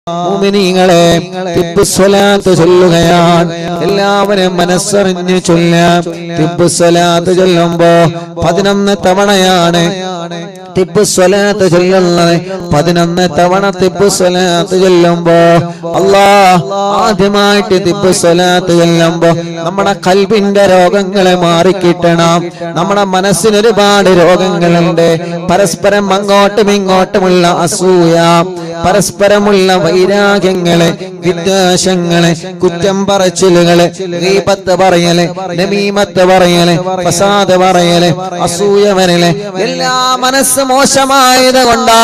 മുഅ്മിനീങ്ങളെ തിബ്ബുസ്സലാത്ത് ചൊല്ലുകയാണ്. എല്ലാവരും മനസ്സറിഞ്ഞ് ചൊല്ലാം. തിബ്ബുസ്സലാത്ത് ചൊല്ലുമ്പോ 11 തവണയാണ് തിബ്ബുസ്സലാത്ത് ചൊല്ലുന്നത്. 11 തവണ തിബ്ബുസ്സലാത്ത് ചൊല്ലുമ്പോ ആദ്യമായിട്ട് തിബ്ബുസ്സലാത്ത് ചൊല്ലുമ്പോ നമ്മുടെ ഖൽബിന്റെ രോഗങ്ങളെ മാറിക്കിട്ടണം. നമ്മുടെ മനസ്സിന് ഒരുപാട് രോഗങ്ങളുണ്ട്. പരസ്പരം അങ്ങോട്ടും ഇങ്ങോട്ടുമുള്ള അസൂയ, പരസ്പരമുള്ള വൈരാഗ്യങ്ങള്, വിദ്വേഷങ്ങള്, കുറ്റം പറച്ചിലുകള്, ഗീബത്ത് പറയല്, നമീമത്ത് പറയല്, ഫസാദ് പറയല്, അസൂയ വരല്, എല്ലാ മനസ്സ് മോശമായത് കൊണ്ടാ.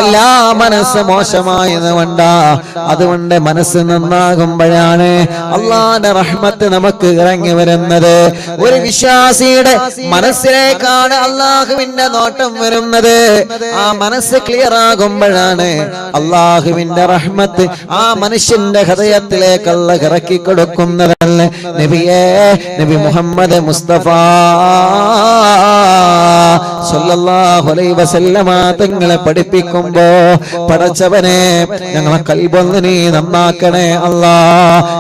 എല്ലാ മനസ്സ് മോശമായത് കൊണ്ടാ. അതുകൊണ്ട് മനസ്സ് നന്നാകുമ്പോഴാണ് അള്ളാന്റെ റഹ്മത്ത് നമുക്ക് ഇറങ്ങി വരുന്നത്. ഒരു വിശ്വാസിയുടെ മനസ്സിലേക്കാണ് അള്ളാഹുവിന്റെ നോട്ടം വരുന്നത്. ആ മനസ്സ് ക്ലിയർ ആകുമ്പോഴാണ് അള്ളാഹുവിന്റെ റഹ്മത്ത് ആ മനുഷ്യന്റെ ഹൃദയത്തിലേക്ക് അല്ലാഹ് ഇറക്കി കൊടുക്കുന്നതല്ലേ. നബി മുഹമ്മദ് മുസ്തഫ സല്ലല്ലാഹു അലൈഹി വസല്ലമ തങ്ങളെ പഠിപ്പിക്കുമ്പോ, പടച്ചവനെ ഞങ്ങളെ ഖൽബൊന്ന് നീ നന്നാക്കണേ അല്ലാ,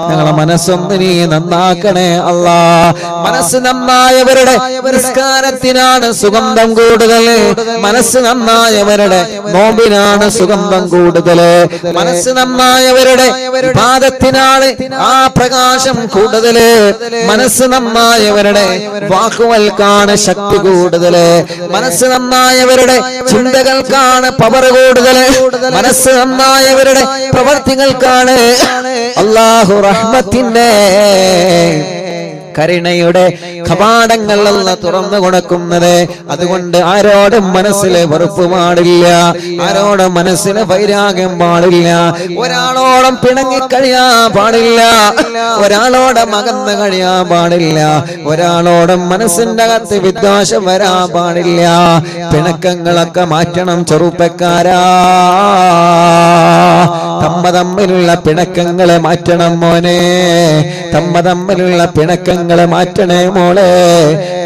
ഞങ്ങളെ മനസ്സൊന്ന് നീ നന്നാക്കണേ അല്ലാ. മനസ്സ് നന്നായവരുടെ നിസ്കാരത്തിനാണ് സുഗന്ധം കൂടുതൽ. മനസ്സ് നന്നായവരുടെ നോമ്പിനാണ് സുഗന്ധം കൂടുതൽ. മനസ്സ് നന്നായവരുടെ ഇബാദത്തിനാണ് ആ പ്രകാശം കൂടുതൽ. മനസ്സ് നന്നായവരുടെ വാക്കുകൾക്കാണ് ശക്തി കൂടുതൽ. മനസ്സ് നന്നായവരുടെ ചിന്തകൾക്കാണ് പവർ കൂടുതൽ. മനസ്സ് നന്നായവരുടെ പ്രവർത്തികൾക്കാണ് അല്ലാഹു റഹ്മത്തിന്റെ കരുണയുടെ കവാടങ്ങൾ അല്ലാഹ് തുറന്നു കൊടുക്കുന്നത്. അതുകൊണ്ട് ആരോടും മനസ്സിലെ വെറുപ്പ് പാടില്ല, ആരോടും മനസ്സിലെ വൈരാഗ്യം പാടില്ല, ഒരാളോടും പിണങ്ങി കഴിയാൻ പാടില്ല, ഒരാളോടും അകന്ന് കഴിയാൻ പാടില്ല, ഒരാളോടും മനസ്സിന്റെ അകത്ത് വിദ്വേഷം വരാൻ പാടില്ല. പിണക്കങ്ങളൊക്കെ മാറ്റണം ചെറുപ്പക്കാരാ. തമ്മിലുള്ള പിണക്കങ്ങളെ മാറ്റണം മോനെ, തമ്മിലുള്ള പിണക്കങ്ങളെ മാറ്റണേ മോളെ.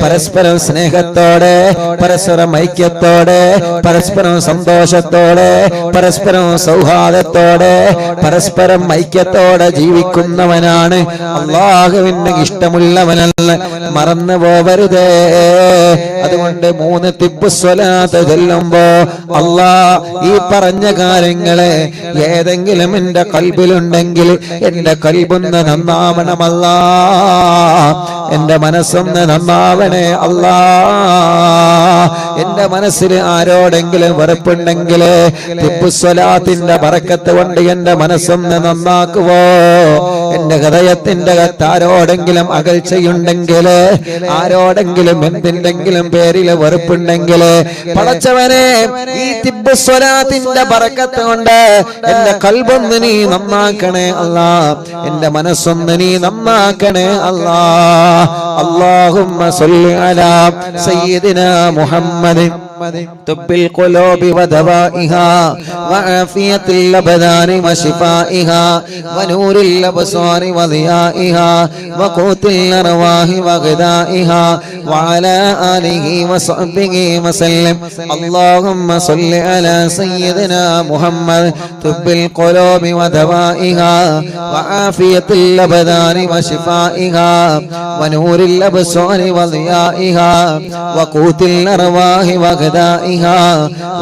പരസ്പരം സ്നേഹത്തോടെ, പരസ്പരം ഐക്യത്തോടെ, പരസ്പരം സന്തോഷത്തോടെ, പരസ്പരം സൗഹാർദ്ദത്തോടെ, പരസ്പരം ഐക്യത്തോടെ ജീവിക്കുന്നവനാണ് അല്ലാഹുവിന് ഇഷ്ടമുള്ളവനല്ല. മറന്നു പോവരുതേ. അതുകൊണ്ട് 3 തിബ്ബുസ്സലാത്ത് ചൊല്ലുമ്പോ ഈ പറഞ്ഞ കാര്യങ്ങളെ ഏതെങ്കിലും എന്റെ ഖൽബിലുണ്ടെങ്കിൽ എന്റെ ഖൽബൊന്ന് നന്നാവണമല്ലാ, എന്റെ മനസ്സൊന്ന് നന്നാവണേ അല്ലാ. എന്റെ മനസ്സിൽ ആരോടെങ്കിലും വെറുപ്പുണ്ടെങ്കിൽ തിബ്ബുസ്സലാത്തിന്റെ ബറക്കത്ത് കൊണ്ട് എന്റെ മനസ്സൊന്ന് നന്നാക്കുവോ. എന്റെ ഹൃദയത്തിന്റെ അകത്ത് ആരോടെങ്കിലും അകൽച്ചയുണ്ടെങ്കിൽ, ആരോടെങ്കിലും എന്തിന്റെങ്കിലും പേരിൽ വെറുപ്പുണ്ടെങ്കിൽ, പടച്ചവനെ ഈ തിബ്ബുസ്സലാത്തിന്റെ ബറക്കത്ത് കൊണ്ട് എന്റെ ഖൽബൊന്ന് നീ നന്നാക്കണേ അല്ലാ, എന്റെ മനസ്സൊന്ന് നീ നന്നാക്കണേ അല്ലാ. اللهم صل على سيدنا محمد طب القلوب ودوائها وعافية الأبدان وشفائها ونور الأبصار وضيائها وقوت الأرواح وغذائها وعلى آله وصحبه وسلم. اللهم صل على سيدنا محمد طب القلوب ودوائها وعافية الأبدان وشفائها ونور الأبصار وضيائها وقوت الأرواح وغذائها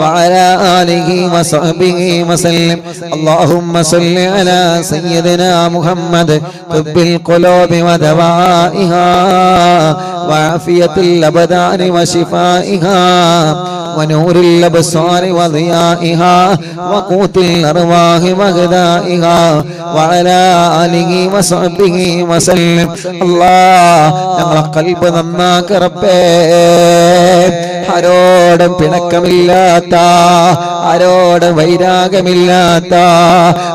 وعلى آله وصحبه وسلم. اللهم صل على سيدنا محمد طب القلوب ودوائها وعافية الأبدان وشفائها ونور الأبصار وضيائها وقوت الأرواح وغذائها وعلى آله وصحبه وسلم. الله ഞങ്ങളെ ഖൽബ് നന്നാക്ക റബ്ബേ. ആരോടും പിണക്കമില്ലാത്ത, ആരോടും വൈരാഗ്യമില്ലാത്ത,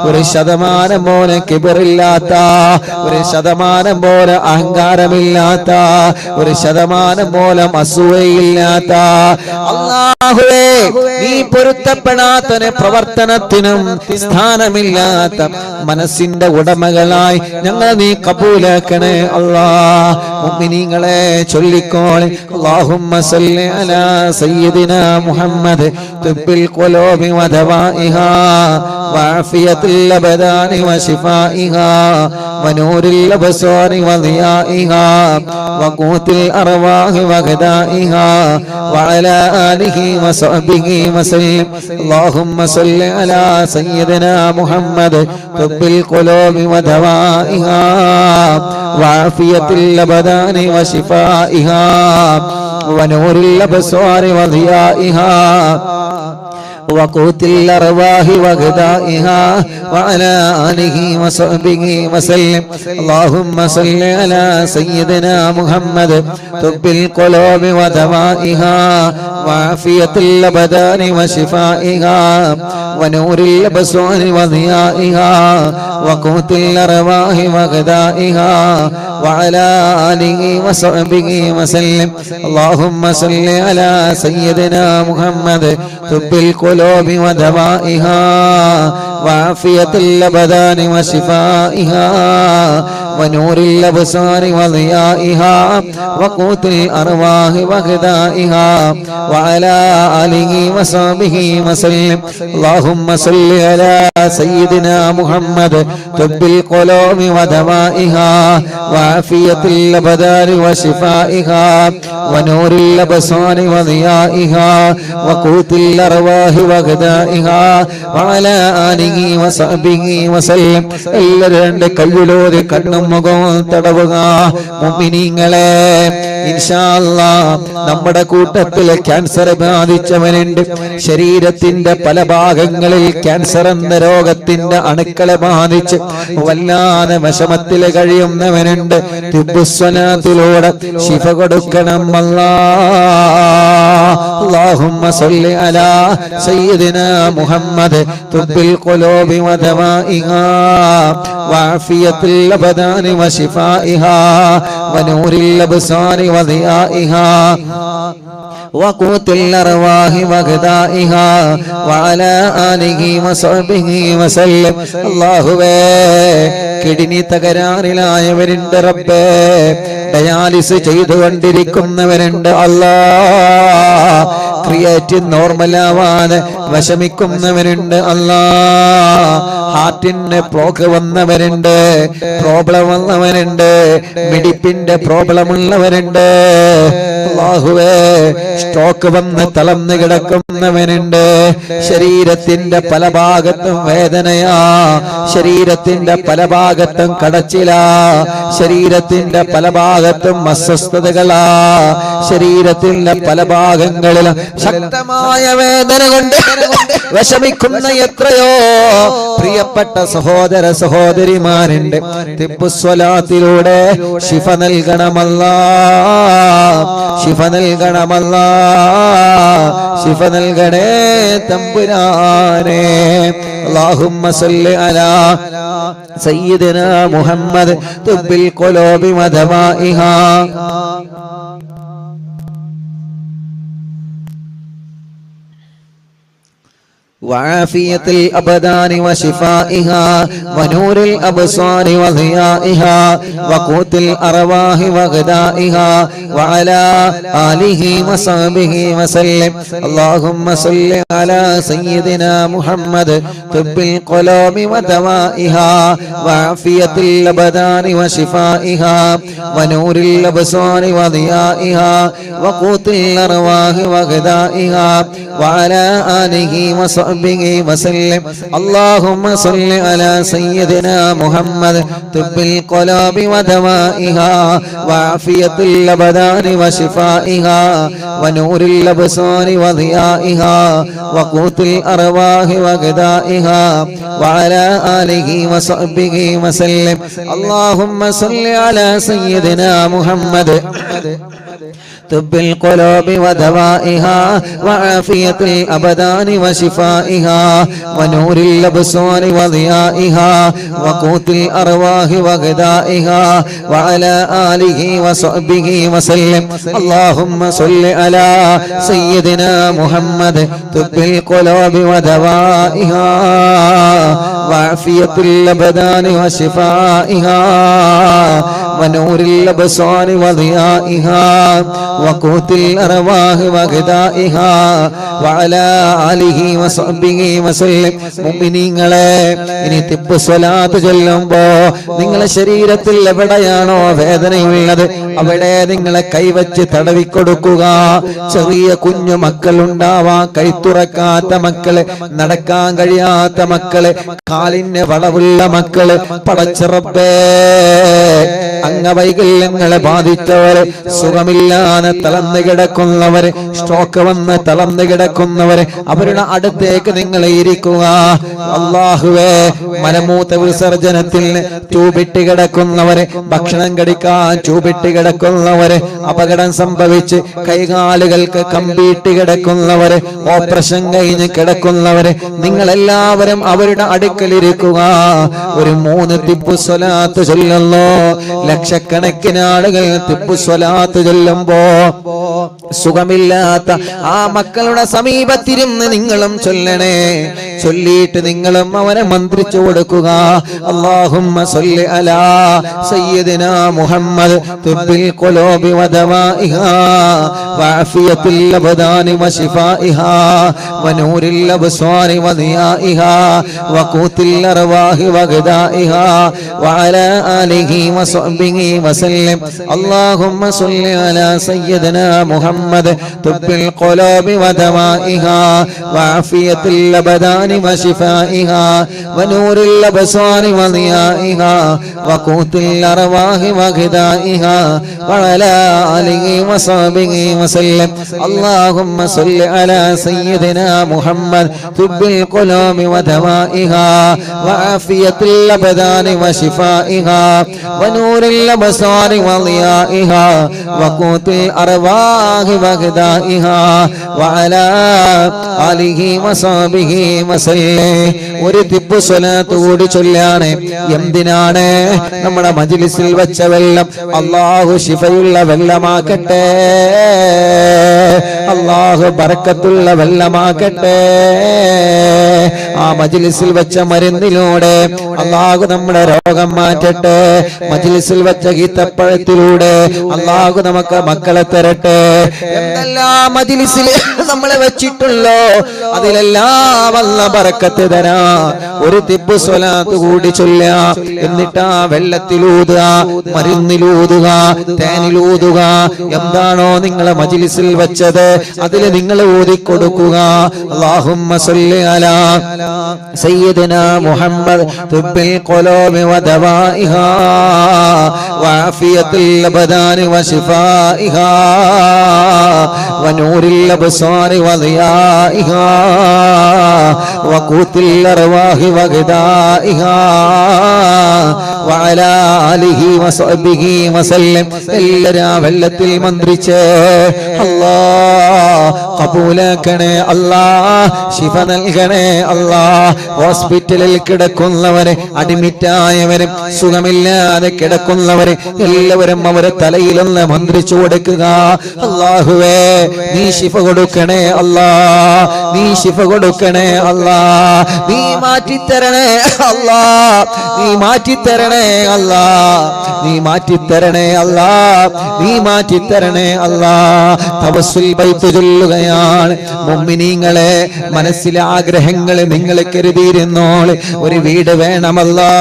1% പോലും കിബറില്ലാത്ത, 1% പോലും അഹങ്കാരമില്ലാത്ത, 1% പോലും അസൂയയില്ലാത്ത അല്ലാഹുവേ, നീ പൊരുത്തപ്പെടാത്ത പ്രവർത്തനത്തിനും സ്ഥാനമില്ലാത്ത മനസ്സിന്റെ ഉടമകളായി ഞങ്ങൾ നീ കബൂലാക്കണേ അല്ലാ. മുഅ്മിനീങ്ങളെ ചൊല്ലിക്കോളെ. അല്ലാഹുമ്മ സല്ലി അലാ على سيدنا محمد طب القلوب ودوائها وعافية الأبدان وشفائها ونور الأبصار وضيائها وقوت الأرواح وغذائها وعلى آله وصحبه وسلم. اللهم صل على سيدنا محمد طب القلوب ودوائها وعافية الأبدان وشفائها ونور الأبصار وضيائها وقوت الأرواح وغذائها وعلى آله وصحبه وسلم. اللهم صل على سيدنا محمد طب القلوب ودوائها وعافية الأبدان وشفائها ونور الأبصار وضيائها وقوت الأرواح وغذائها وعلى آله وصحبه وسلم. اللهم صل على سيدنا محمد طب القلوب ودوائها وعافية الأبدان وشفائها ونور الأبصار وضيائها وقوت الأرواح وغذائها وعلى آله وصحبه وسلم. اللهم صل على سيدنا محمد طب القلوب ودوائها وعافية الأبدان وشفائها ونور الأبصار وضيائها وقوت الأرواح وغذائها وعلى آله وصحبه وسلم. എല്ലാവരുടെ കയ്യിലൂടെ കണ്ണും മുഖവും തടവുക. മുഅ്മിനീങ്ങളെ, ഇൻഷാ അല്ലാഹ് നമ്മുടെ കൂട്ടത്തിൽ ക്യാൻസർ ബാധിച്ചവനുണ്ട്. ശരീരത്തിന്റെ പല ഭാഗങ്ങളിൽ ക്യാൻസർ എന്ന രോഗത്തിന്റെ അണുക്കളെ ബാധിച്ച് വല്ലാതെ വിഷമത്തിൽ കഴിയുന്നവനുണ്ട്. തിബ്ബുസ്വലാത്തിലൂടെ ശിഫ കൊടുക്കണം അല്ലാഹുമ്മ സ്വല്ലി അലാ സയ്യിദിനാ മുഹമ്മദ് തുബ്ബിൽ ഖുലൂബി വദവാഇഹാ വഅഫിയത്തുൽ അബ്ദാനി വശിഫാഇഹാ വനൂരിൽ അബ്സാരി വദിയാഇഹാ وقوت الأرواح وغذائها وعلى آله وصحبه وسلم. അല്ലാഹുവേ, കിഡ്നി തകരാറിലായവരുണ്ട് റബ്ബേ, ഡയാലിസ് ചെയ്തുകൊണ്ടിരിക്കുന്നവരുണ്ട് അല്ലാഹ്, ക്രിയേറ്റിൻ നോർമലാവാതെ വിഷമിക്കുന്നവരുണ്ട് അല്ലാഹ്, ഹാർട്ടിന് ബ്ലോക്ക് വന്നവരുണ്ട്, പ്രോബ്ലം വന്നവരുണ്ട്, മിടിപ്പിന്റെ പ്രോബ്ലം ഉള്ളവരുണ്ട് അല്ലാഹുവേ, സ്ട്രോക്ക് വന്ന് തളർന്നു കിടക്കുന്നവനുണ്ട്. ശരീരത്തിന്റെ പല ഭാഗത്തും വേദനയാ, ശരീരത്തിന്റെ പല ഭാഗത്തും കടച്ചിലാ, ശരീരത്തിന്റെ പല ഭാഗത്തും അസ്വസ്ഥതകളാ, ശരീരത്തിന്റെ പല ഭാഗങ്ങളിലും ശക്തമായ വേദന കൊണ്ട് വിഷമിക്കുന്ന എത്രയോ പ്രിയപ്പെട്ട സഹോദര സഹോദരിമാരുണ്ട്. തിബ്ബുസ്വലാത്തിലൂടെ ശിഫ നൽകണമല്ലാഹ്, ശിഫ നൽകണമല്ലാഹ്, ശിഫ നൽകണേ തമ്പുരാനെ. اللهم صل على سيدنا محمد طب القلوب ودوائها وعافية الأبدان وشفائها ونور الأبصار وضيائها وقوت الأرواح وغذائها وعلى آله وصحبه وسلم. اللهم صل على سيدنا محمد طب القلوب ودوائها وعافية الأبدان وشفائها ونور الأبصار وضيائها وقوت الأرواح وغذائها وعلى آله وصحبه وسلم. اللهم صل على سيدنا محمد طب القلوب ودوائها وعافية الأبدان وشفائها ونور الأبصار وضيائها وقوت الأرواح وغذائها وعلى آله وصحبه وسلم. اللهم صل على سيدنا محمد طب القلوب ودوائها وعافية الأبدان وشفائها ونور الأبصار وضيائها وقوت الأرواح وغذائها وعلى آله وصحبه وسلم. اللهم صل على سيدنا محمد طب القلوب ودوائها وعافية الأبدان وشفائها ونور الأبصار وضيائها وقوت الأرواح وغذائها وعلى آله وصحبه وسلم. മുഅ്മിനീങ്ങളെ, ഇനി തിബ്ബ് സ്വലാത്ത് ചൊല്ലുമ്പോ നിങ്ങളുടെ ശരീരത്തിൽ എവിടെയാണോ വേദനയുള്ളത് അവിടെ നിങ്ങളെ കൈവച്ച് തടവിക്കൊടുക്കുക. ചെറിയ കുഞ്ഞു മക്കളുണ്ടാവാം, കൈത്തുറക്കാത്ത മക്കള്, നടക്കാൻ കഴിയാത്ത മക്കള്, കാലിന് വളവുള്ള മക്കള്, പടച്ച റബ്ബേ അംഗവൈകല്യങ്ങളെ ബാധിച്ചവര്, സുഖമില്ലാതെ തളർന്നു കിടക്കുന്നവര്, സ്ട്രോക്ക് വന്ന് തളർന്നു കിടക്കുന്നവര്, അവരുടെ അടുത്തേക്ക് നിങ്ങൾ ഇരിക്കുക. അല്ലാഹുവേ, മലമൂത്ര വിസർജനത്തിന് ട്യൂബിട്ട് കിടക്കുന്നവര്, ഭക്ഷണം കഴിക്കാൻ ട്യൂബിട്ട് കിടക്കുന്നവര്, അപകടം സംഭവിച്ച് കൈകാലുകൾക്ക് കമ്പിയിട്ട് കിടക്കുന്നവര്, ഓപ്പറേഷൻ കഴിഞ്ഞ് കിടക്കുന്നവര്, നിങ്ങളെല്ലാവരും അവരുടെ അടുക്കലിരിക്കുക. ഒരു 3 തിബ്ബ് സ്വലാത്ത് ചൊല്ലുന്നു. ലക്ഷക്കണക്കിന് ആളുകൾ തിബ്ബ് സ്വലാത്ത് ചൊല്ലുമ്പോ സുഖമില്ലാത്ത ആ മക്കളുടെ സമീപത്തിരുന്ന് നിങ്ങളും ചൊല്ലണേ. ചൊല്ലിയിട്ട് നിങ്ങളും അവരെ മന്ത്രിച്ചു കൊടുക്കുക. അല്ലാഹുമ്മ സ്വല്ലി അലാ സയ്യിദിനാ മുഹമ്മദ് തുബ്ബിൽ ഖുലൂബി വദവാഇഹാ വഅഫിയത്തുൽ അബ്ദാനി വശിഫാഇഹാ വനൂരിൽ അബ്സ്വാരി വദിയാഇഹാ വഖൂത്തിൽ അർവാഹി വഗദാഇഹാ വഅലാ ആലിഹി വസഹ്ബിഹി വസല്ലം. അല്ലാഹുമ്മ സ്വല്ലി അലാ സയ്യിദിനാ മുഹമ്മദ് തുബ്ബിൽ ഖുലൂബി വദവാഇഹാ വഅഫിയത്തുൽ അബ്ദാനി وشفائها ونور الأبصار وضيائها وقوت الأرواح وغذائها وعلى آله وصحبه وسلم. اللهم صل على سيدنا محمد طب القلوب ودوائها وعافية الأبدان وشفائها ونور الأبصار وضيائها وقوت الأرواح وغذائها وعلى آله وصحبه وسلم. ഒരു തിബ്ബ് സ്വലാത്ത് കൂടി ചൊല്ലാണ്. എന്തിനാണ്? നമ്മുടെ മജ്ലിസിൽ വെച്ച വെള്ളം അല്ലാഹു ശിഫയുള്ള വെള്ളമാക്കട്ടെ, അല്ലാഹു ബറക്കത്തുള്ള വെള്ളമാക്കട്ടെ. ആ മജ്ലിസിൽ വെച്ച മരുന്നിലൂടെ അല്ലാഹു നമ്മുടെ രോഗം മാറ്റട്ടെ. മജ്ലിസിൽ വെച്ച ഈത്തപ്പഴത്തിലൂടെ അല്ലാഹു നമുക്ക് മക്കളെ തരട്ടെ. എന്തെല്ലാം മജ്ലിസിൽ നമ്മളെ വെച്ചിട്ടുള്ളോ അതിലെല്ലാം അല്ലാഹു ബറക്കത്ത് തരാ. ഒരു തിബ്ബ് സ്വലാത്ത് കൂടി ചൊല്ലാം. എന്നിട്ട് ആ വെള്ളത്തിലൂതുക, മരുന്നിലൂതുക, തേനിലൂതുക. എന്താണോ നിങ്ങളെ മജ്ലിസിൽ വെച്ചത് അതിൽ നിങ്ങൾ ഊതിക്കൊടുക്കുക. അല്ലാഹുമ്മ സ്വല്ലി അലാ സയ്യിദിനാ മുഹമ്മദ് തുബ്ബിൽ ഖുലൂബി വദവാഇഹാ വഅഫിയത്തുൽ അബ്ദാനി വശിഫാഇഹാ വനൂരിൽ അബ്സ്വാരി വദിയാഇഹാ وقوت الأرواح وغذائها وعلى آله وصحبه وسلم. എല്ലാവരും വെള്ളത്തിൽ മന്ത്രിച്ച് അല്ലാഹ് കബൂലാക്കണേ, അല്ലാഹ് ശിഫ നൽകണേ, അല്ലാഹ് ഹോസ്പിറ്റലിൽ കിടക്കുന്നവരെ, അഡ്മിറ്റായവരും സുഖമില്ലാതെ കിടക്കുന്നവരെ എല്ലാവരും അവരെ തലയിലൊന്ന് മന്ത്രിച്ചു കൊടുക്കുക. അല്ലാഹുവേ, നീ ശിഫ കൊടുക്കണേ, അല്ലാഹ് നീ ശിഫ കൊടുക്കണേ, അല്ലാഹ് നീ മാറ്റിത്തരണേ, അല്ലാഹ് നീ മാറ്റിത്തരണേ, അല്ലാഹ് നീ മാറ്റിത്തരണേ, അല്ലാഹ് നീ മാറ്റിത്തരണേ, അല്ലാഹ്. തവസ്സുൽ ബൈത്ത് ചൊല്ലുകയാണ്. മുഅ്മിനീങ്ങളെ, മനസ്സിലെ ആഗ്രഹങ്ങൾ നിങ്ങൾ കരുതിയിരുന്നോളെ. ഒരു വീട് വേണമല്ലാ.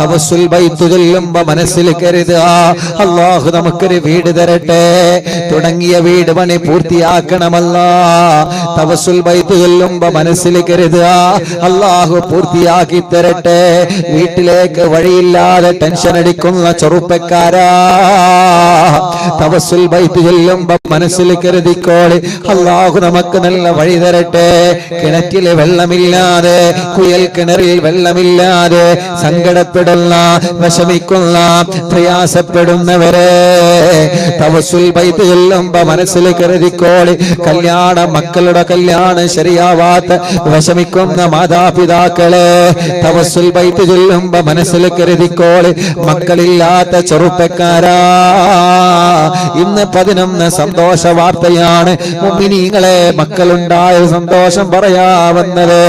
തവസ്സുൽ ബൈത്ത് ചൊല്ലുമ്പോ മനസ്സിൽ കരുതുക, അല്ലാഹു നമുക്കൊരു വീട് തരട്ടെ. തുടങ്ങിയ വീട് പണി പൂർത്തിയാക്കണമല്ലാ. തവസ്സുൽ ബൈത്ത് ചൊല്ലുമ്പോ മനസ്സിൽ കരുതുക, അല്ലാഹു പൂർത്തിയാക്കി തരട്ടെ. വീട്ടിലേക്ക് വഴിയില്ലാതെ ടെൻഷൻ അടിക്കുന്ന ചെറുപ്പക്കാരാ, തവസ്സുൽ ബൈത്ത് ചൊല്ലുമ്പോ മനസ്സിൽ കരുതിക്കോളെ, അല്ലാഹു നമുക്ക് നല്ല വഴി തരട്ടെ. കിണറ്റില് വെള്ളമില്ലാതെ, കുയൽ കിണറിൽ വെള്ളമില്ലാതെ സങ്കടപ്പെടുന്ന, വിഷമിക്കുന്ന, പ്രയാസപ്പെടുന്നവരെ തവസ്സുൽ ബൈത്ത് ചൊല്ലുമ്പോ മനസ്സിൽ കരുതിക്കോളെ. മക്കളുടെ കല്യാണം ശരിയാവാത്ത വിഷമിക്കുന്ന മാതാപിതാക്കളെ തവസ്സുൽ ബൈത്ത് ചൊല്ലുമ്പോ മനസ്സിൽ കരുതിക്കോളെ. മക്കളില്ലാത്ത ചെറുപ്പക്കാര ഇന്ന് 11 സന്തോഷ വാർത്തയാണ്. മുഅ്മിനീങ്ങളെ, മക്കളുണ്ടായ സന്തോഷം പറയാവുന്നത്.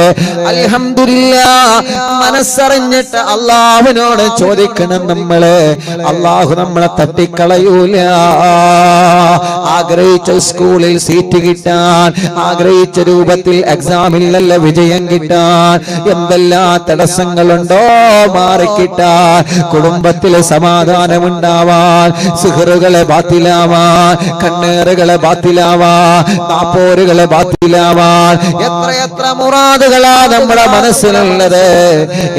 അൽഹംദുലില്ലാഹ്. മനസ്സറിഞ്ഞിട്ട് അല്ലാഹുവിനോട് ചോദിക്കണം നമ്മള്. അല്ലാഹു നമ്മളെ തട്ടിക്കളയൂല. ആഗ്രഹിച്ച സ്കൂളിൽ സീറ്റ് കിട്ടാൻ, ആഗ്രഹിച്ച രൂപത്തിൽ എക്സാമിൽ നല്ല വിജയം കിട്ടാൻ എന്തെല്ലാം തടസ്സങ്ങളുണ്ടോ മാറിക്കിട്ടാൻ, കുടുംബത്തിലെ സമാധാനമുണ്ടാവാൻ, സിഹറുകളെ ബാത്തിലാവാൻ, കണ്ണേറുകളെ ബാത്തിലാവാൻ, നാപ്പോരുകളെ ബാത്തിലാവാൻ എത്രയെത്ര മുറാദുകളാ നമ്മുടെ മനസ്സിലുള്ളത്.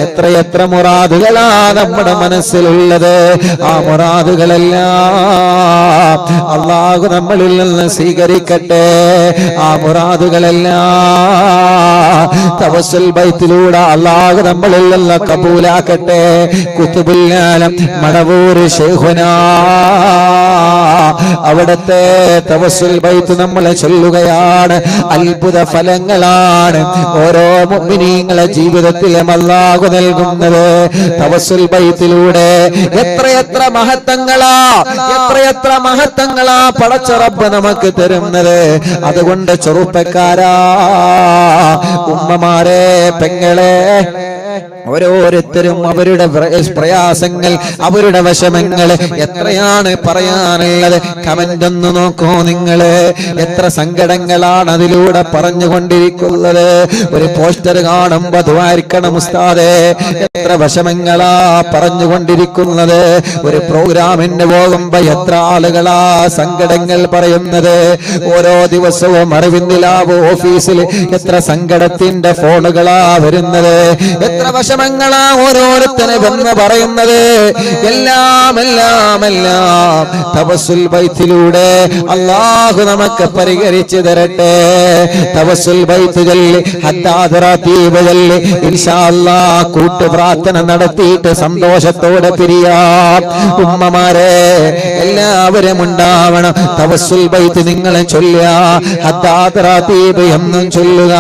എത്രയെത്ര മുറാദുകളാ നമ്മുടെ മനസ്സിലുള്ളത്. ആ മുറാദുകളെല്ലാം അല്ലാഹു നമ്മളിൽ നിന്ന് സ്വീകരിക്കട്ടെ. ആ മുറാദുകളെല്ലാം തവസ്സുൽ ബൈത്തിലൂടെ അല്ലാഹു നമ്മളിൽ നിന്ന് കബൂലാക്കട്ടെ. ഖുതുബുൽ ആലം മടവൂർ ശൈഖുനാ അവിടുത്തെ തവസ്സുൽ ബൈത്ത് നമ്മൾ ചൊല്ലുകയാണ്. അത്ഭുത ഫലങ്ങളാണ് ഓരോ മുഅ്മിനീങ്ങളെ ജീവിതത്തിലും അല്ലാഹു നൽകുന്നത്. തവസ്സുൽ ബൈത്തിലൂടെ എത്രയെത്ര മഹത്വങ്ങളാ, എത്രയെത്ര മഹത്വങ്ങളാ പടച്ച റബ്ബ് നമുക്ക് തരുന്നത്. അതുകൊണ്ട് ചെറുപ്പക്കാരാ, ഉമ്മമാരെ, പെങ്ങളെ, ഓരോരുത്തരും അവരുടെ പ്രയാസങ്ങൾ, അവരുടെ വിഷമങ്ങൾ എത്രയാണ് പറയാനുള്ളത്. കമന്റ് ഒന്ന് നോക്കൂ നിങ്ങള്. എത്ര സങ്കടങ്ങളാണ് അതിലൂടെ പറഞ്ഞുകൊണ്ടിരിക്കുന്നത്. ഒരു പോസ്റ്റർ കാണുമ്പോ ദ്വാരിക്കണം ഉസ്താദേ, എത്ര വിഷമങ്ങളാ പറഞ്ഞുകൊണ്ടിരിക്കുന്നത്. ഒരു പ്രോഗ്രാമിന് പോകുമ്പോ എത്ര ആളുകളാ സങ്കടങ്ങൾ പറയുന്നത്. ഓരോ ദിവസവും അറിവിന്ദിലാവ് ഓഫീസിൽ എത്ര സങ്കടത്തിന്റെ ഫോണുകളാ വരുന്നത്. എത്ര വിഷമങ്ങളാ ഓരോരുത്തരും എന്ന് പറയുന്നത്. എല്ലാം എല്ലാം എല്ലാം തവസ്സുൽ ബൈത്തിലൂടെ അല്ലാഹു നമുക്ക് പരിഹരിച്ചു തരട്ടെ. തവസ്സുൽ ബൈത്ത് ചൊല്ലി, ഹദ്ദാദ് റതീബ് ചൊല്ലി ഇൻഷാ അല്ലാഹ് കൂട്ടു പ്രാർത്ഥന നടത്തിയിട്ട് സന്തോഷത്തോടെ പിരിയാം. ഉമ്മമാരെ, എല്ലാവരും ഉണ്ടാവണം. തവസ്സുൽ ബൈത്ത് നിങ്ങൾ ചൊല്ലുക, ഹദ്ദാദ് റതീബ് എന്നും ചൊല്ലുക.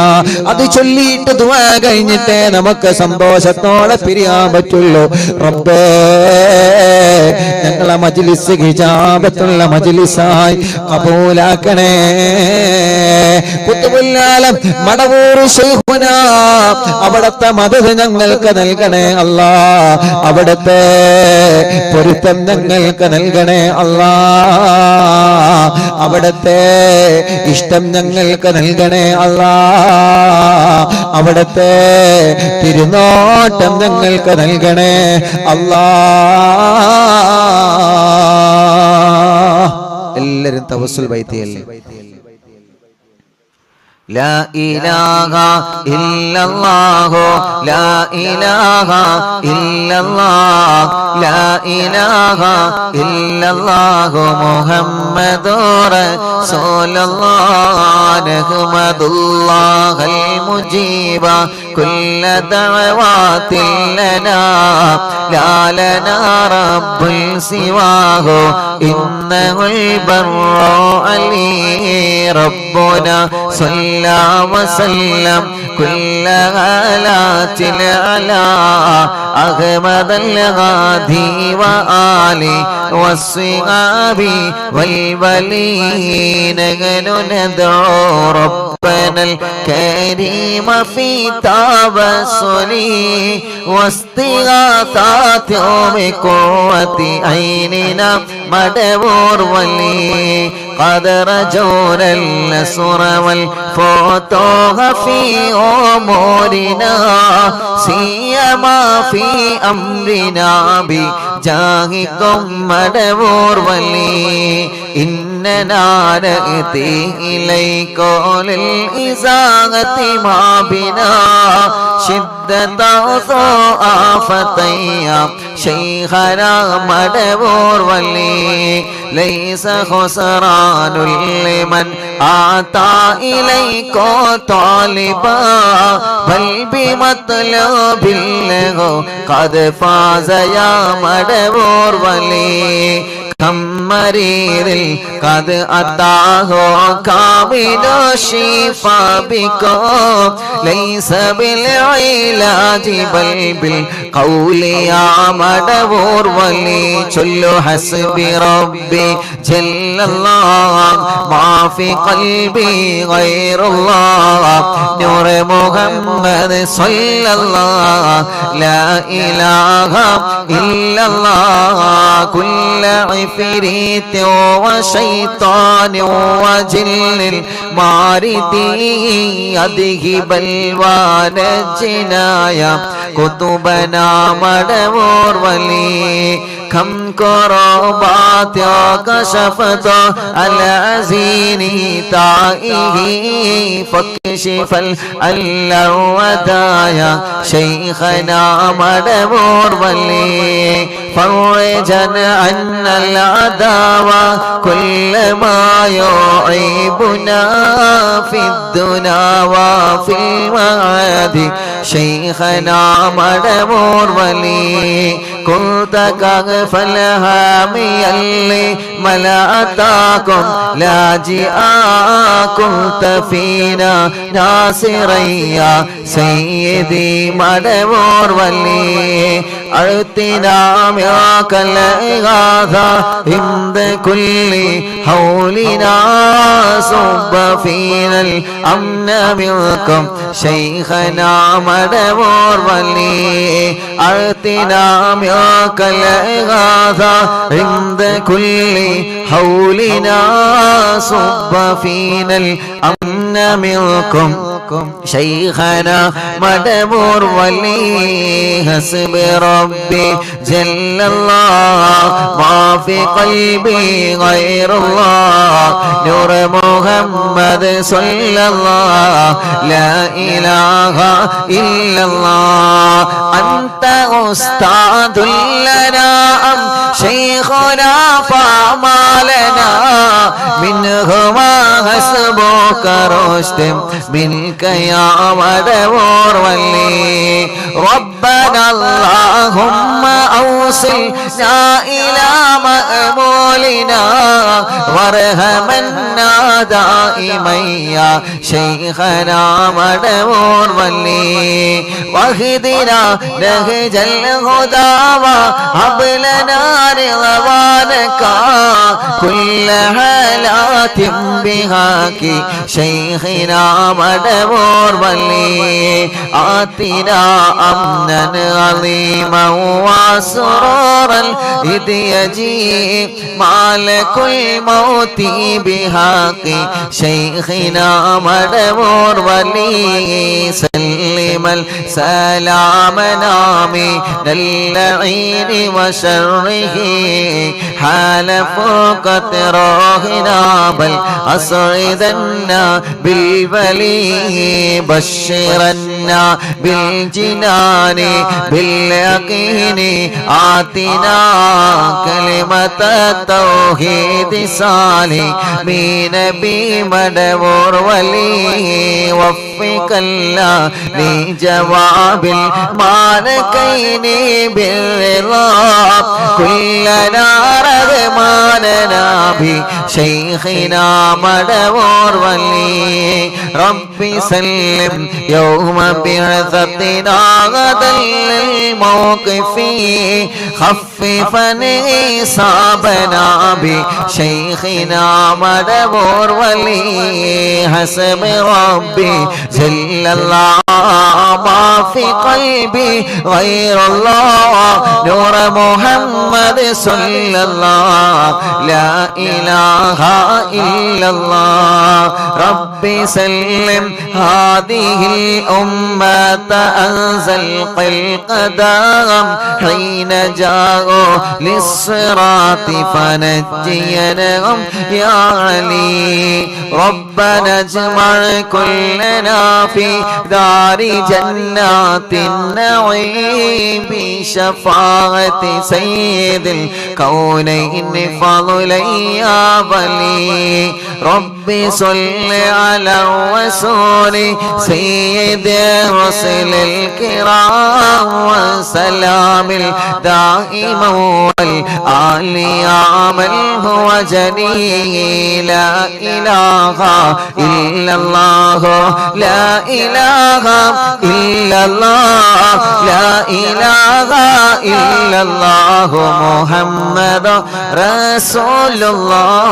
അത് ചൊല്ലിയിട്ട് ദുആ കഴിഞ്ഞിട്ട് നമുക്ക് സന്തോഷത്തോടെ പിരിയാൻ പറ്റുള്ളൂ. റബ്ബേ, ഞങ്ങളെ മജ്ലിസ് ഹിജാബത്തുള്ള മജ്ലിസായി കബൂലാക്കണേ. ഖുതുബുൽ ആലം മടവൂർ ശൈഖുനാ അവിടുത്തെ മദദ് ഞങ്ങൾക്ക് നൽകണേ അല്ലാ. അവിടുത്തെ പൊരുത്തം ഞങ്ങൾക്ക് നൽകണേ അല്ലാ. അവിടുത്തെ ഇഷ്ടം ഞങ്ങൾക്ക് നൽകണേ അല്ലാ. അവിടുത്തെ തിരുനോട്ടം ഞങ്ങൾക്ക് നൽകണേ അല്ലാ. എല്ലാരും തവസ്സുൽ ബൈത്തിയല്ലേ. لا إله إلا الله لا إله إلا الله لا إله إلا الله محمد رسول الله نحمد الله المجيب كل دعوات لنا لا لنا رب سواه إنه البر علي ربنا صلى وسلم كل غالات على أحمد الغادي وآله والصحاب والولين ندعو ربنا الكريم في توسلي واستغاثات بقوة عيننا مدبور ولي قد رجونا النصر والفتوح في أمورنا سيما في أمرنا بجاهكم مدبور ولي إننا نأتي إليك للإزاغة ما بنا شدة آفتيا شيخنا مدبور ولي ليس خسران لمن آتى إليك طالبا بل بمطلب له قد فاز يا مدبور ولي هم مريض قد أتاه كامل الشفاء بكم ليس بالعلاج بل بالقول يا مدبور ولي كل حسبي ربي جل الله ما في قلبي غير الله نور محمد صلى الله لا إله إلا الله كل عفريت وشيطان وجن مارد يذهب الوان الجنايا كتبنا مدبور ولي كم كربات كشفت العزين تائه فكشف الودايا شيخنا مدبور ولي فرجا عن العداوة كل ما يعيبنا في الدنا وفي المعاد شيخنا مدبور ولي كنت كغف الهامي اللي ملأتاكم لاجئا كنت فينا ناصريا سيدي مدبور ولي أعطنا معك الإغاثة عند كل حولنا صب فينا الأمن منكم شيخنا مدبور ولي أعطنا معك الإغاثة عند كل حولنا صب فينا الأمن منكم شيخنا مدبور ولي حسب ربي جل الله ما في قلبي غير الله نور محمد صلى الله لا إله إلا الله أنت أستاذ لنا أم شيخنا فما لنا منهما حسبك رشد منك يا مدبور ولي ربنا اللهم أوصلنا إلى مأمولنا وارحمنا دائما يا شيخنا مدبور ولي واهدنا نهج الهدى وهب لنا رضوانك كل حالات بهاك شيخنا مدبور ولي آتنا أمنا عظيما وسرورا إذ يجيء مالك الموت بحق شيخنا مدبور ولي سلم السلام نامي اللعين وشره حال فوق روحنا بل أسعدنا بالبلي بشرنا بالجنان باليقين آتنا كلمة التوحيد سالمين بمدبور ولي وفق الله لجواب المالكين بالرضا كلنا رغماننا بشيخنا مدبور ولي ربي سلم يوم بعثتنا غدا الموقف خففا إصابنا بشيخنا مدبور ولي حسب ربي جل الله ما في قلبي غير الله نور محمد صلى الله لا إله إلا الله ربي سلم هذه الأمة أنزل القدام حين جاءوا للصراط فنجيناهم يا علي ربنا اجمع كلنا في دار جنات النعيم بشفاعة سيد الكونين فضلا يا ولي ربي صل على الرسول سيد الرسل الكرام والسلام الدائم والآل يا من هو جليل لا إله إلا الله لا إله إلا الله لا إله إلا الله محمد رسول الله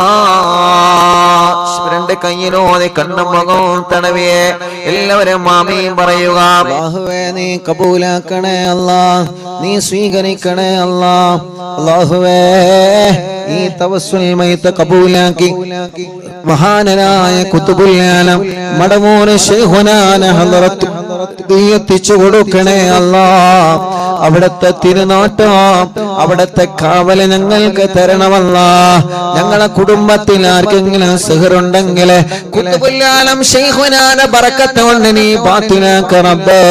രണ്ട് കയ്യിലോടെ കണ്ണും മുഖവും തടവിയെ എല്ലാവരും ആമീൻ പറയുക. അല്ലാഹുവേ നീ കബൂലാക്കണേ അല്ലാഹ്, നീ സ്വീകരിക്കണേ അല്ലാഹ്. അല്ലാഹുവേ ഈ തവസ്സുൽ മയ്ത കബൂലാക്കി മഹാനായ ഖുതുബുൽ ആലം മടവൂർ ശൈഖുനാന ഹളറത്ത് എത്തിച്ചു കൊടുക്കണേ അല്ലാഹ്. അവിടുത്തെ തിരുനാട്ടം അവിടുത്തെ കാവല് ഞങ്ങൾക്ക് തരണമല്ലാഹ്. ഞങ്ങളെ കുടുംബത്തിൽ ആർക്കെങ്കിലും സിഹറുണ്ടെങ്കിൽ ഖുതുബുൽ ആലം ശൈഖുനാന ബറക്കത്ത് കൊണ്ട് നീ ബാത്തിലാക്ക റബ്ബേ.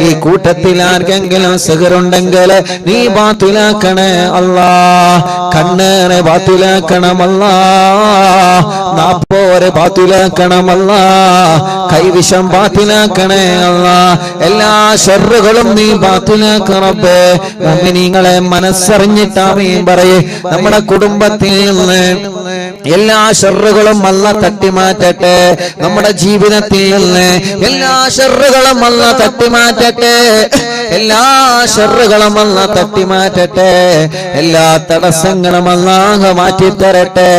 ഈ കൂട്ടത്തിൽ ആർക്കെങ്കിലും സിഹറുണ്ടെങ്കിൽ നീ ബാത്തിലാക്കണേ അല്ലാഹ്. കണ്ണേറെ ബാത്തിലാക്കണമല്ലാഹ്, നാപ്പോരെ ബാത്തിലാക്കണമല്ലാഹ്, കൈവിഷം ബാത്തിലാക്കണേ അല്ലാഹ്. എല്ലാ ഷർറുകളും നീ ബാത്തിലാക്ക റബ്ബേ. മുഅ്മിനീങ്ങളെ മനസ്സറിഞ്ഞിട്ട് ആമീൻ പറയേ. നമ്മുടെ കുടുംബത്തിൽ നിന്ന് എല്ലാ ഷർറുകളും അല്ലാഹ് തട്ടിമാറ്റട്ടെ. നമ്മുടെ ജീവിതത്തിൽ നിന്ന് എല്ലാ ഷർറുകളും അല്ലാഹ് തട്ടിമാറ്റട്ടെ. എല്ലാ ഷർറുകളും അല്ലാഹ് തട്ടിമാറ്റട്ടെ. എല്ലാ തടസ്സങ്ങളും അല്ലാഹ് മാറ്റിത്തരട്ടെ.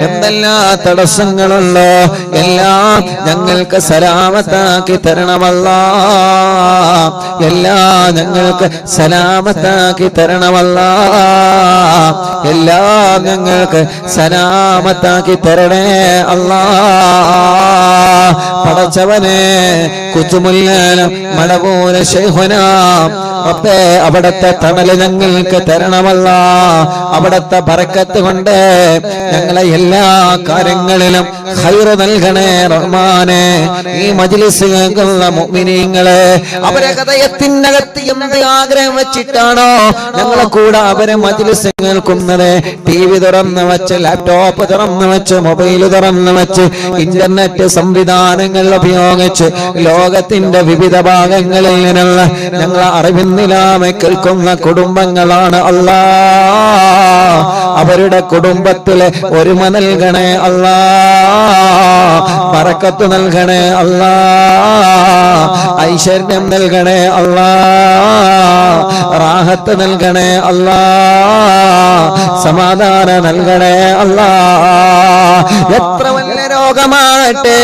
എന്തെല്ലാം തടസ്സങ്ങളുള്ളോ എല്ലാം ഞങ്ങൾക്ക് സലാമത്താക്കി തരണമല്ലാഹ്. എല്ലാം ഞങ്ങൾക്ക് സലാമത്താക്കി തരണമല്ലാഹ്. എല്ലാം ഞങ്ങൾക്ക് സലാമത്താക്കി തരണേ അല്ലാഹ്. പടച്ചവനെ ഖുതുബുൽ ആലം മടവൂർ ശൈഖുനാ റബ്ബേ അവിടുത്തെ തണല് ഞങ്ങൾക്ക് തരണമല്ലാഹ്. അവിടുത്തെ ബറക്കത്ത് കൊണ്ട് ഞങ്ങളെ എല്ലാ കാര്യങ്ങളിലും ഖൈർ നൽകണേ റഹ്മാനെ. ഈ മജ്ലിസ് കേൾക്കുന്ന മുഅ്മിനീങ്ങളെ അവരെ ഹൃദയത്തിനകത്ത് എന്ത് ആഗ്രഹം വെച്ചിട്ടാണോ ഞങ്ങളെ കൂടെ അവരെ മജ്ലിസ് കേൾക്കുന്നത്, ടിവി തുറന്ന് വെച്ച് ലാപ്ടോപ്പ് തുറന്ന് വെച്ച് മൊബൈൽ തുറന്ന് വെച്ച് ഇന്റർനെറ്റ് സംവിധാനങ്ങൾ ഉപയോഗിച്ച് ലോകത്തിന്റെ വിവിധ ഭാഗങ്ങളിൽ നിന്നുള്ള ഞങ്ങളെ അറിവിന്നിലാമെ കേൾക്കുന്ന കുടുംബങ്ങളാണ് അല്ലാഹ്. അവരുടെ കുടുംബത്തിലെ ഒരുമ നൽകണേ അല്ലാഹ്. ബറക്കത്ത് നൽകണേ അല്ലാഹ്. ഐശ്വര്യം നൽകണേ അല്ലാഹ്. റാഹത്ത് നൽകണേ അല്ലാഹ്. സമാധാനം നൽകണേ അല്ലാഹ്. എത്ര വലിയ രോഗമാവട്ടെ,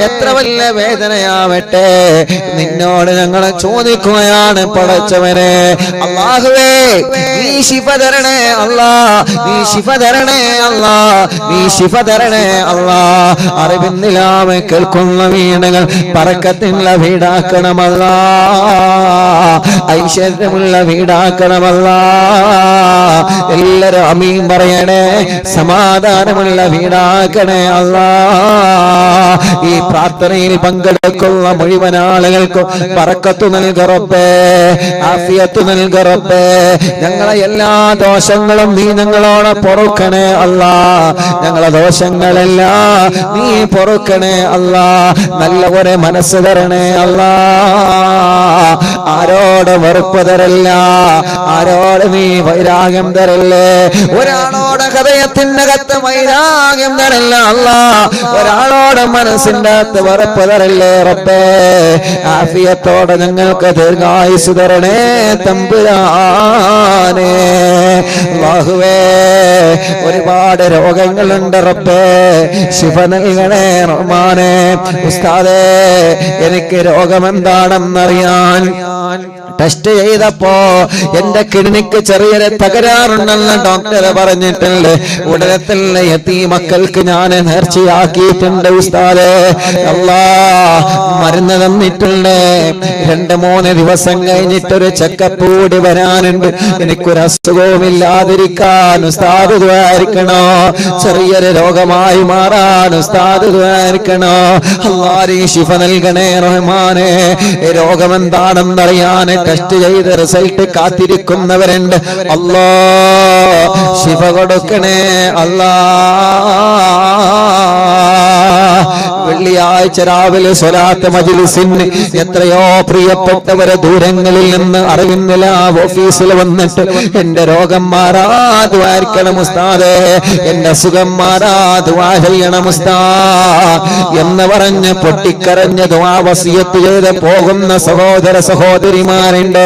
എത്ര വലിയ വേദനയാവട്ടെ, നിന്നോട് ഞങ്ങൾ ചോദിക്കുകയാണ് പടച്ചവനെ. അല്ലാഹുവേ നീ ശിഫ തരണേ അല്ലാഹ്. നീ ശിഫ തരണേ അല്ലാഹ്. നീ ശിഫ തരണേ അല്ലാഹ്. അറിവിന്നിലാമെ കേൾക്കുന്ന വീടുകൾ ബറക്കത്തുള്ള വീടാക്കണമല്ലാഹ്. ഐശ്വര്യമുള്ള വീടാക്കണമല്ലാഹ്. എല്ലാവരും ആമീൻ പറയണേ. സമാധാനമുള്ള വീടാക്കണേ അല്ലാഹ്. ഈ പ്രാർത്ഥനയിൽ പങ്കെടുക്കുന്ന മുഴുവൻ ആളുകൾക്കും ബറക്കത്ത് നൽക റബ്ബേ, ആഫിയത്ത് നൽക റബ്ബേ. ഞങ്ങളെ എല്ലാ ദോഷങ്ങളും നീ ഞങ്ങളോട് പൊറുക്കണേ അല്ലാഹ്. ഞങ്ങളെ ദോഷങ്ങളെല്ലാം നീ പൊറുക്കണേ അല്ലാഹ്. നല്ല ഒരു മനസ്സ് തരണേ അല്ലാഹ്. ആരോട് വെറുപ്പ് തരല്ല, ആരോട് നീ വൈരാഗ്യം തരല്ലേ. ഒരാളോട് ഹൃദയത്തിന്റെ അകത്ത് വൈരാഗ്യം തരല്ല അല്ലാഹ്. ഒരാളോട് മനസ്സിന്റെ അകത്ത് വെറുപ്പ് തരല്ലേ റബ്ബേ. ആഫിയത്തോടെ ഞങ്ങൾക്ക് ദീർഘായുസ് തരണേ തമ്പുരാനെ. അല്ലാഹുവേ ഒരുപാട് രോഗങ്ങളുണ്ട് റബ്ബേ, ശിഫ നൽകണേ റഹ്മാനെ. ഉസ്താദേ എനിക്ക് രോഗമെന്താണെന്നറിയാൻ ടെസ്റ്റ് ചെയ്തപ്പോ എന്റെ കിഡ്നിക്ക് ചെറിയൊരു തകരാറുണ്ടെന്ന് ഡോക്ടർ പറഞ്ഞിട്ടുണ്ട്. ഉടനെ തന്നെ യതീമക്കൾക്ക് ഞാൻ നേർച്ചയാക്കിയിട്ടുണ്ട് ഉസ്താദേ. അല്ലാഹ് മരുന്ന് തന്നിട്ടുണ്ട്. 2-3 ദിവസം കഴിഞ്ഞിട്ടൊരു ചെക്കപ്പ് കൂടി വരാനുണ്ട്. എനിക്കൊരു അസുഖവും ഇല്ലാതിരിക്കാൻ ഉസ്താദ് ദുആയിരിക്കണോ. ചെറിയൊരു രോഗമായി മാറാൻ ഉസ്താദ് ദുആയിരിക്കണോ. അല്ലാഹ് ശിഫ നൽകണേ റഹ്മാനെ. രോഗമെന്താണെന്നറിയാൻ ടെസ്റ്റ് ചെയ്ത് റിസൾട്ട് കാത്തിരിക്കുന്നവരുണ്ട്. അല്ലാഹ് ശിഫ കൊടുക്കണേ അല്ലാഹ്. വെള്ളിയാഴ്ച രാവിലെ സ്വലാത്ത് മജ്ലിസിന് എത്രയോ പ്രിയപ്പെട്ടവരെ ദൂരങ്ങളിൽ നിന്ന് അറിവിന്നില്ല ഓഫീസിൽ വന്നിട്ട് എന്റെ രോഗം മാറാതുവായിരിക്കണം ഉസ്താദേ, എന്റെ അസുഖം മാറാതുവാ ചെയ്യണം ഉസ്താദ് എന്ന് പറഞ്ഞ് പൊട്ടിക്കരഞ്ഞ് ദുആ വസിയത്ത് ചെയ്ത് പോകുന്ന സഹോദര സഹോദരിമാരുണ്ട്.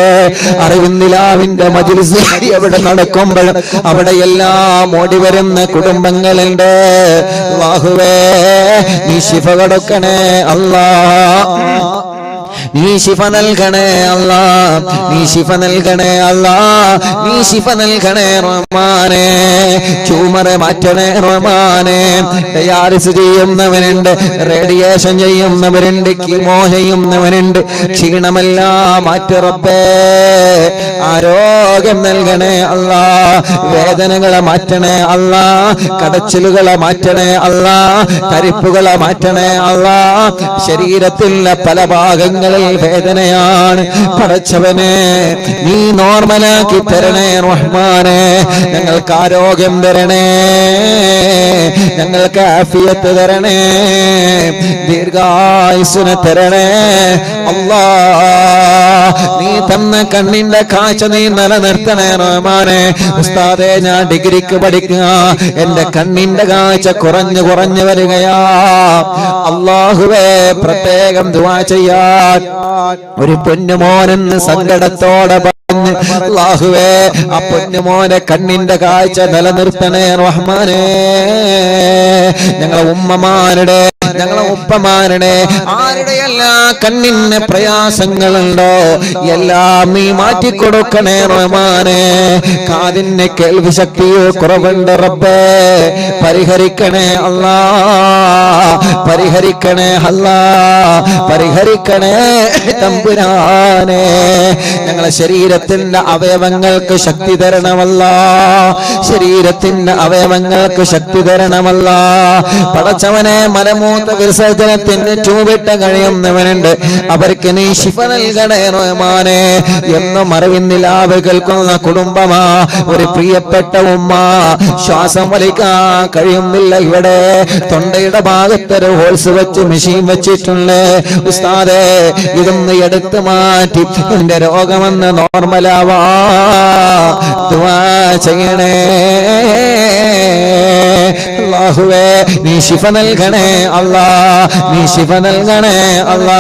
അറിവിന്നിലാവിന്റെ മജ്ലിസ് എവിടെ നടക്കുമ്പോൾ അവിടെയെല്ലാം ഓടി വരുന്ന കുടുംബങ്ങളുണ്ട്. അല്ലാഹുവേ നീ ശിഫ കൊടുക്കണേ അല്ലാ, നീ ശിഫ നൽകണേ അല്ലാ, നീ ശിഫ നൽകണേ അല്ലാ, നീ ശിഫ നൽകണേ റഹ്മാനേ. ട്യൂമർ മാറ്റണേ റഹ്മാനേ. ഡയാലിസിസ് ചെയ്യുന്നവനുണ്ട്, റേഡിയേഷൻ ചെയ്യുന്നവരുണ്ട്, കീമോ ചെയ്യുന്നവനുണ്ട്. ക്ഷീണമെല്ലാം മാറ്റി റബ്ബേ, ആരോഗ്യം നൽകണേ അല്ലാ, വേദനകളെ മാറ്റണേ അല്ലാ, കടച്ചിലുകളെ മാറ്റണേ അല്ലാ, തരിപ്പുകളെ മാറ്റണേ അല്ലാ. ശരീരത്തിലെ പല ഭാഗങ്ങളിൽ വേദനയാണ്, പടച്ചവനെ നീ നോർമലാക്കി തരണേ റഹ്മാനെ. ഞങ്ങൾക്ക് ആരോഗ്യം തരണേ, ഞങ്ങൾക്ക് ആഫിയത്ത് തരണേ, ദീർഘായുസ്സിനെ തരണേ അല്ലാ. നീ തന്ന കണ്ണിന്റെ കാഴ്ച നീ നിലനിർത്തണേ റഹ്മാനെ. ഉസ്താദേ ഞാൻ ഡിഗ്രിക്ക് പഠിക്കുക, എന്റെ കണ്ണിന്റെ കാഴ്ച കുറഞ്ഞു വരികയാ. അല്ലാഹുവേ പ്രത്യേകം ദുആ ചെയ്യാൻ ഒരു പൊന്നുമോനെന്ന് സങ്കടത്തോടെ പറഞ്ഞു. അല്ലാഹുവേ ആ പൊന്നുമോനെ കണ്ണിന്റെ കാഴ്ച നിലനിർത്തണേ റഹ്മാനേ. ഞങ്ങളെ ഉമ്മമാരുടെ, ഞങ്ങളെ ഉപ്പമാരുടെ ആരുടെയെല്ലാ കണ്ണിന് പ്രയാസങ്ങളുണ്ടോ എല്ലാം നീ മാറ്റിക്കൊടുക്കണേ റഹ്മാനേ. കാതിന് കേൾവി ശക്തിയോ കുറവുണ്ട് റബ്ബേ, പരിഹരിക്കണേ അല്ലാ, പരിഹരിക്കണേ അല്ലാ, പരിഹരിക്കണേ തമ്പുരാനെ. ഞങ്ങളെ ശരീരത്തിന്റെ അവയവങ്ങൾക്ക് ശക്തി തരണമല്ല, ശരീരത്തിന്റെ അവയവങ്ങൾക്ക് ശക്തി തരണമല്ല. പടച്ചവനെ മലമൂത്ര വിസർജനത്തിന് ട്യൂബിട്ട് കഴിയുന്നവനുണ്ട്, അവർക്ക് നീ ശിഫ നൽകണേ റഹ്മാനെ. എന്നും അറിവിന്നിലാവ് കേൾക്കുന്ന കുടുംബമാ, ഒരു പ്രിയപ്പെട്ട ഉമ്മ ശ്വാസം വലിക്കാൻ കഴിയുന്നില്ല. ഇവിടെ തൊണ്ടയുടെ ഭാഗത്തൊരു ഹോൾസ് വെച്ച് മെഷീൻ വെച്ചിട്ടുണ്ട്. ഉസ്താദേ ഇതൊന്ന് എടുത്തു മാറ്റി എന്റെ രോഗമെന്ന് നോർമലാവാ ദുആ ചെയ്യണേ. അല്ലാഹുവേ നീ ശിഫ നൽകണേ അല്ലാ, നീ ശിഫ നൽകണേ അല്ലാ.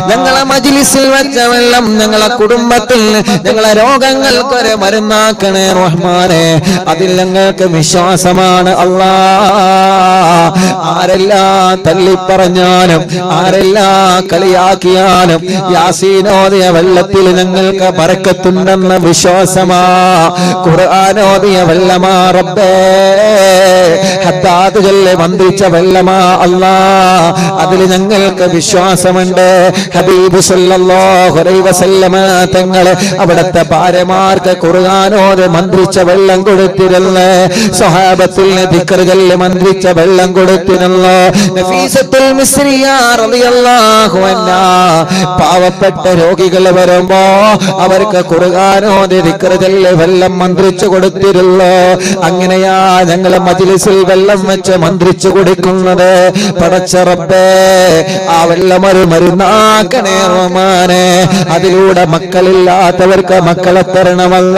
ഞങ്ങളെ മജ്ലിസിൽ വെച്ച വെള്ളം ഞങ്ങളെ കുടുംബത്തിൽ ഞങ്ങളെ രോഗങ്ങൾക്കൊരു മരുന്നാക്കണേ റഹ്മാനെ. അതിൽ ഞങ്ങൾക്ക് വിശ്വാസമാണ് അല്ലാ. ആരെല്ലാം തള്ളിപ്പറഞ്ഞാലും ആരെല്ലാം കളിയാക്കിയാലും യാസീനോദിയ വെള്ളത്തിൽ ഞങ്ങൾക്ക് ബറക്കത്തുണ്ടെന്ന വിശ്വാസമാ. ഖുർആനോദിയ വെള്ളമാ റബ്ബേ, ഹദ്ദാദ് ചൊല്ലി മന്ത്രിച്ച വെള്ളമാ അല്ലാ, അതിൽ ഞങ്ങൾക്ക് വിശ്വാസമുണ്ട്. ഹബീബ് സല്ലല്ലാഹു അലൈഹി വസല്ലമ തങ്ങളെ അവിടുത്തെ ഭാര്യമാർക്ക് ഖുർആനോദി മന്ത്രിച്ച വെള്ളം കൊടുത്തിരുന്നു. സ്വഹാബത്തിന് ദിക്ർ ചൊല്ലി മന്ത്രിച്ച വെള്ളം കൊടുത്തിരുന്നു. നഫീസത്തുൽ മിസ്രിയ റളിയല്ലാഹു അൻഹാ പാവപ്പെട്ട രോഗികൾ വരുമ്പോ അവർക്ക് ഖുർആനോദി ദിക്ർ ചൊല്ലി വെള്ളം മന്ത്രിച്ചു കൊടുത്തിരുന്നു. അങ്ങനെയാ ഞങ്ങൾ മജ്ലിസിൽ വെള്ളം വെച്ച് മന്ത്രിച്ചു കൊടുക്കുന്നത്. പടച്ച റബ്ബേ ആ വെള്ളം ഒരു മരുന്നാക്കണേ റഹ്മാനെ. അതിലൂടെ മക്കളില്ലാത്തവർക്ക് മക്കളെ തരണമല്ല,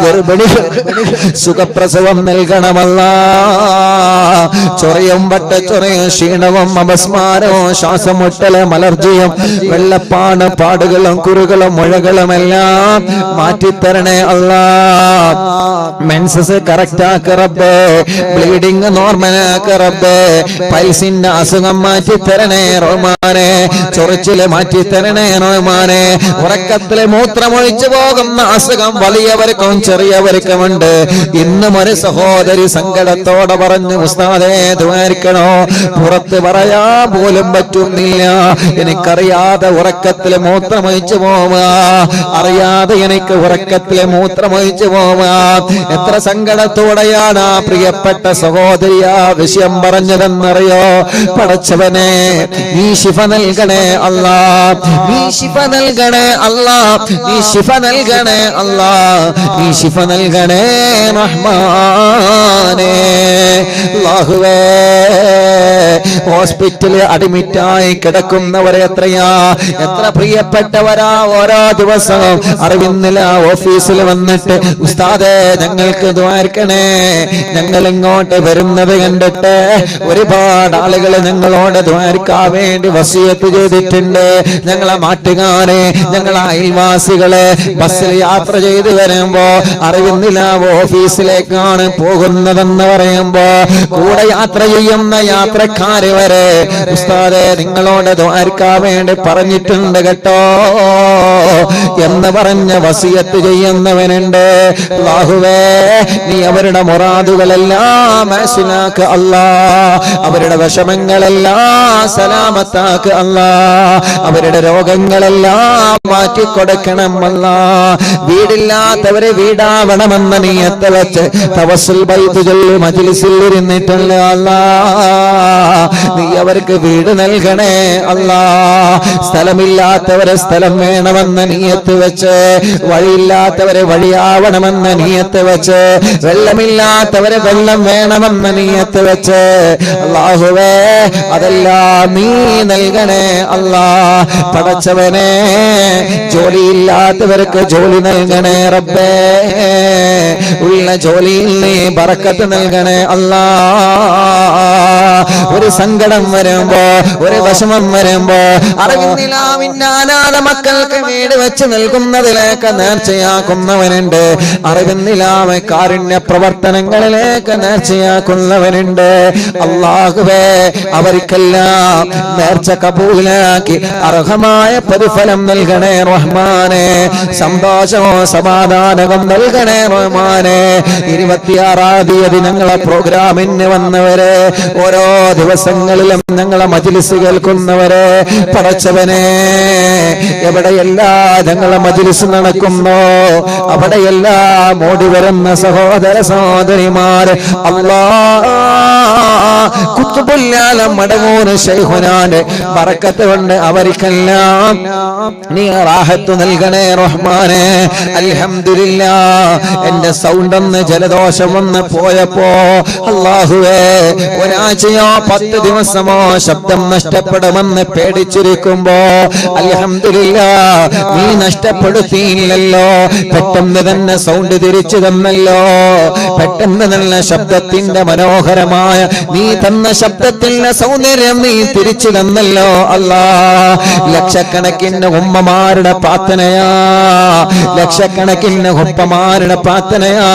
ഗർഭിണികൾ സുഖപ്രസവം നൽകണമല്ല. ചൊറയും വട്ടച്ചൊറയും ക്ഷീണവും അപസ്മാരവും ശ്വാസമുട്ടലും അലർജിയും വെള്ളപ്പാണ് പാടുകളും കുറുകളും മുഴകളുമെല്ലാം മാറ്റിത്തരണേ അല്ലാ. മെൻസസ് കറക്റ്റ് ആക്ക് റബ്ബേ, ബ്ലീഡിങ് നോർമൽ ആക്ക് റബ്ബേ, പൈൽസിന്റെ അസുഖം മാറ്റി തരണേ റഹ്മാനെ, ചൊറിച്ചില് മാറ്റി തരണേ റഹ്മാനെ. ഉറക്കത്തില് മൂത്രമൊഴിച്ചു പോകുന്ന അസുഖം വലിയവർക്കും ചെറിയവർക്കുമുണ്ട്. ഇന്നും ഒരു സഹോദരി സങ്കടത്തോടെ പറഞ്ഞു, ഉസ്താദേ ദ്വാരിക്കണോ, പുറത്ത് പറയാൻ പോലും പറ്റുന്നില്ല, എനിക്കറിയാതെ ഉറക്കത്തില് മൂത്രമൊഴിച്ചു പോവുക, അറിയാതെ എനിക്ക് ഉറക്കത്തില് മൂത്രമൊഴിച്ചു പോവുക. എത്ര സങ്കടത്തോടെയാണ് ആ പ്രിയപ്പെട്ട സഹോദരി ആ വിഷയം പറഞ്ഞതെന്നറിയോ? പടച്ചവനെ നീ ശിഫ നൽകണേ അല്ലാ, നീ ശിഫ നൽകണേ അല്ലാ, നീ ശിഫ നൽകണേ അല്ലാ, നീ ശിഫ നൽകണേ റഹ്മാനേ. അല്ലാഹുവേ, ഹോസ്പിറ്റലിൽ അഡ്മിറ്റായി കിടക്കുന്നവരെ എത്ര പ്രിയപ്പെട്ടവരാ ഓരോ ദിവസവും അറിവിന്നില്ല ഓഫീസിൽ വന്നിട്ട് ഉസ്താദേ ഞങ്ങൾക്ക് ദ്വാരക്കണേ, ഞങ്ങൾ ഇങ്ങോട്ട് വരുന്നത് കണ്ടിട്ട് ഒരുപാട് ആളുകൾ ഞങ്ങളോട് ദ്വാരക്കാൻ വേണ്ടി വസിയത്ത് ചെയ്തിട്ടുണ്ട്. ഞങ്ങളെ നാട്ടുകാരെ, ഞങ്ങളെ അയൽവാസികളെ ബസ്സിൽ യാത്ര ചെയ്ത് വരുമ്പോ അറിവിന്നില്ല ഓഫീസിലേക്കാണ് പോകുന്നതെന്ന് പറയുമ്പോ കൂടെ യാത്ര ചെയ്യുന്ന യാത്രക്കാര് വരെ ഉസ്താദേ നിങ്ങളോട് ദ്വാരക്കാൻ വേണ്ടി പറഞ്ഞിട്ടുണ്ട് കേട്ടോ എന്ന് പറഞ്ഞ വസിയത്ത് ചെയ്യുന്നവനുണ്ട്. അല്ലാഹുവേ, നീ അവരുടെ മുറാദുകളെല്ലാം മനസ്സിലാക്ക് അല്ലാ, അവരുടെ വിഷമങ്ങളെല്ലാം സലാമത്താക്ക് അല്ലാ, അവരുടെ രോഗങ്ങളെല്ലാം മാറ്റിക്കൊടുക്കണം അല്ലാ. വീടില്ലാത്തവരെ വീടാവണമെന്ന നിയത്ത് വെച്ച് തവസ്സുൽ ബൈത്ത് ചൊല്ലി മജ്ലിസിൽ ഇരുന്നിട്ടുണ്ട് അല്ലാ, നീ അവർക്ക് വീട് നൽകണേ അല്ലാ. സ്ഥലമില്ലാത്തവരെ സ്ഥലം വേണമെന്ന നിയത്ത് വെച്ച്, വഴിയില്ലാത്തവരെ വഴിയാവണമെന്ന നിയത്ത് വെച്ച്, വെള്ളമില്ലാത്തവരെ വെള്ളം വേണമെന്ന നിയത്ത് വെച്ച് അല്ലാഹുവേ അതെല്ലാം നീ നൽകണേ അല്ലാ. പടച്ചവനെ, ജോലിയില്ലാത്തവർക്ക് ജോലി നൽകണേ റബ്ബേ, ഉള്ള ജോലിയിൽ നീ ബറക്കത്ത് നൽകണേ അല്ലാ. ഒരു സങ്കടം വരുമ്പോ, ഒരു വിഷമം വരുമ്പോ അറിവിന്നിലാവിന്റെ അനാഥ മക്കൾക്ക് വീട് വെച്ച് നൽകുന്നതിലേക്ക് നേർച്ചയാക്കുന്നവനുണ്ട്. അറിവിന്നിലാവ് കാരുണ്യ പ്രവർത്തനങ്ങളിലേക്ക് നേർച്ചയാക്കുന്നവനുണ്ട്. അല്ലാഹുവേ, അവർക്കെല്ലാം നേർച്ച കബൂലാക്കി അർഹമായ പ്രതിഫലം നൽകണേ റഹ്മാനെ, സന്തോഷമോ സമാധാനവും നൽകണേ റഹ്മാനെ. 26-ാം തീയതി ഞങ്ങളെ പ്രോഗ്രാമിന് വന്നവരെ, ഓരോ ദിവസങ്ങളിലും ഞങ്ങളെ മജ്ലിസ് കേൾക്കുന്നവരെ, പടച്ചവനെ എവിടെയെല്ലാം ഞങ്ങളെ മജ്ലിസ് നടക്കുന്നോ അവിടെയെല്ലാം ഓടി വരുന്ന സഹോദര സഹോദരിമാര് അല്ലാഹ് കുത്തുബുല്ലാലം മടങ്ങൂര് ശൈഖുനാന്റെ ബറക്കത്ത് കൊണ്ട് അവർക്കെല്ലാം നീ റാഹത്ത് നൽകണേ റഹ്മാനെ. അൽഹംദുലില്ലാഹ്, എന്റെ സൗണ്ട് ഒന്ന് ജലദോഷം വന്ന് പോയപ്പോ അല്ലാഹുവേ ഒരാഴ്ചയോ 10 ദിവസമോ ശബ്ദം നഷ്ടപ്പെടുമെന്ന് പേടിച്ചിരിക്കുമ്പോ അൽഹംദുലില്ലാഹ് നീ നഷ്ടപ്പെടുത്തിയില്ലല്ലോ. പെട്ടെന്ന് തന്നെ സൗണ്ട് തിരിച്ചു തന്നല്ലോ, പെട്ടെന്ന് നല്ല ശബ്ദത്തിന്റെ മനോഹരമായ നീ തന്ന ശബ്ദത്തിന്റെ സൗന്ദര്യം നീ തിരിച്ചു തന്നല്ലോ അല്ലാ. ലക്ഷക്കണക്കിന് ഉമ്മമാരുടെ പ്രാർത്ഥനയാ, ലക്ഷക്കണക്കിന് ഉപ്പമാരുടെ പ്രാർത്ഥനയാ.